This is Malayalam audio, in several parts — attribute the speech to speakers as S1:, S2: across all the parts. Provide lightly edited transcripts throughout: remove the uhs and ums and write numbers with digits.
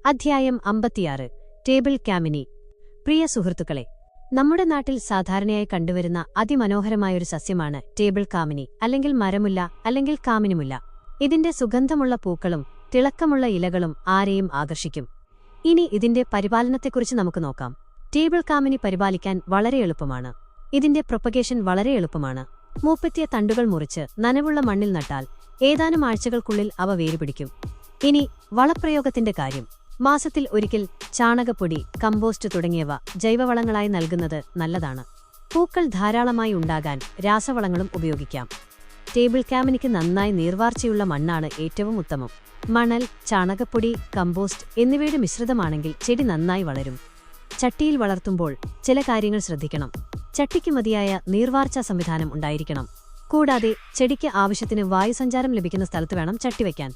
S1: അധ്യായം 56 ടേബിൾ കാമിനി. പ്രിയ സുഹൃത്തുക്കളെ, നമ്മുടെ നാട്ടിൽ സാധാരണയായി കണ്ടുവരുന്ന അതിമനോഹരമായൊരു സസ്യമാണ് ടേബിൾ കാമിനി, അല്ലെങ്കിൽ മരമുല്ല, അല്ലെങ്കിൽ കാമിനിമുല്ല. ഇതിന്റെ സുഗന്ധമുള്ള പൂക്കളും തിളക്കമുള്ള ഇലകളും ആരെയും ആകർഷിക്കും. ഇനി ഇതിന്റെ പരിപാലനത്തെക്കുറിച്ച് നമുക്ക് നോക്കാം. ടേബിൾ കാമിനി പരിപാലിക്കാൻ വളരെ എളുപ്പമാണ്. ഇതിന്റെ പ്രൊപ്പഗേഷൻ വളരെ എളുപ്പമാണ്. മൂപ്പെത്തിയ തണ്ടുകൾ മുറിച്ച് നനവുള്ള മണ്ണിൽ നട്ടാൽ ഏതാനും ആഴ്ചകൾക്കുള്ളിൽ അവ വേരുപിടിക്കും. ഇനി വളപ്രയോഗത്തിന്റെ കാര്യം. മാസത്തിൽ ഒരിക്കൽ ചാണകപ്പൊടി, കമ്പോസ്റ്റ് തുടങ്ങിയവ ജൈവവളങ്ങളായി നൽകുന്നത് നല്ലതാണ്. പൂക്കൾ ധാരാളമായി ഉണ്ടാകാൻ രാസവളങ്ങളും ഉപയോഗിക്കാം. ടേബിൾ കാമിനിക്ക് നന്നായി നീർവാർച്ചയുള്ള മണ്ണാണ് ഏറ്റവും ഉത്തമം. മണൽ, ചാണകപ്പൊടി, കമ്പോസ്റ്റ് എന്നിവയുടെ മിശ്രിതമാണെങ്കിൽ ചെടി നന്നായി വളരും. ചട്ടിയിൽ വളർത്തുമ്പോൾ ചില കാര്യങ്ങൾ ശ്രദ്ധിക്കണം. ചട്ടിക്ക് മതിയായ നീർവാർച്ചാ സംവിധാനം ഉണ്ടായിരിക്കണം. കൂടാതെ ചെടിക്ക് ആവശ്യത്തിന് വായുസഞ്ചാരം ലഭിക്കുന്ന സ്ഥലത്ത് വേണം ചട്ടി വയ്ക്കാൻ.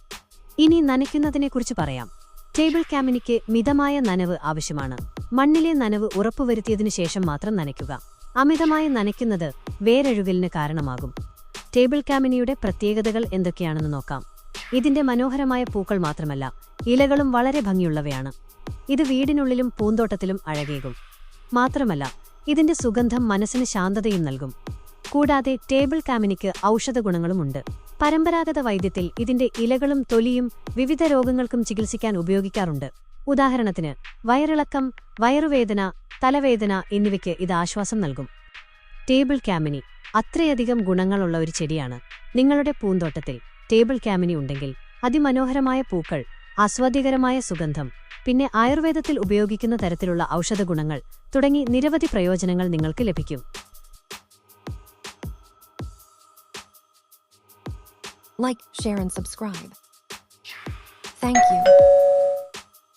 S1: ഇനി നനയ്ക്കുന്നതിനെക്കുറിച്ച് പറയാം. ടേബിൾ കാമിനിക്ക് മിതമായ നനവ് ആവശ്യമാണ്. മണ്ണിലെ നനവ് ഉറപ്പുവരുത്തിയതിനു ശേഷം മാത്രം നനയ്ക്കുക. അമിതമായി നനയ്ക്കുന്നത് വേരഴുകലിന് കാരണമാകും. ടേബിൾ കാമിനിയുടെ പ്രത്യേകതകൾ എന്തൊക്കെയാണെന്ന് നോക്കാം. ഇതിന്റെ മനോഹരമായ പൂക്കൾ മാത്രമല്ല, ഇലകളും വളരെ ഭംഗിയുള്ളവയാണ്. ഇത് വീടിനുള്ളിലും പൂന്തോട്ടത്തിലും അഴകേകും. മാത്രമല്ല, ഇതിന്റെ സുഗന്ധം മനസ്സിന് ശാന്തതയും നൽകും. കൂടാതെ ടേബിൾ കാമിനിക്ക് ഔഷധഗുണങ്ങളുമുണ്ട്. പരമ്പരാഗത വൈദ്യത്തിൽ ഇതിന്റെ ഇലകളും തൊലിയും വിവിധ രോഗങ്ങൾക്കും ചികിത്സിക്കാൻ ഉപയോഗിക്കാറുണ്ട്. ഉദാഹരണത്തിന് വയറിളക്കം, വയറുവേദന, തലവേദന എന്നിവയ്ക്ക് ഇത് ആശ്വാസം നൽകും. ടേബിൾ കാമിനി അത്രയധികം ഗുണങ്ങളുള്ള ഒരു ചെടിയാണ്. നിങ്ങളുടെ പൂന്തോട്ടത്തിൽ ടേബിൾ കാമിനി ഉണ്ടെങ്കിൽ അതിമനോഹരമായ പൂക്കൾ, ആസ്വാദ്യകരമായ സുഗന്ധം, പിന്നെ ആയുർവേദത്തിൽ ഉപയോഗിക്കുന്ന തരത്തിലുള്ള ഔഷധഗുണങ്ങൾ തുടങ്ങി നിരവധി പ്രയോജനങ്ങൾ നിങ്ങൾക്ക് ലഭിക്കും.
S2: Like, share and subscribe. Thank you.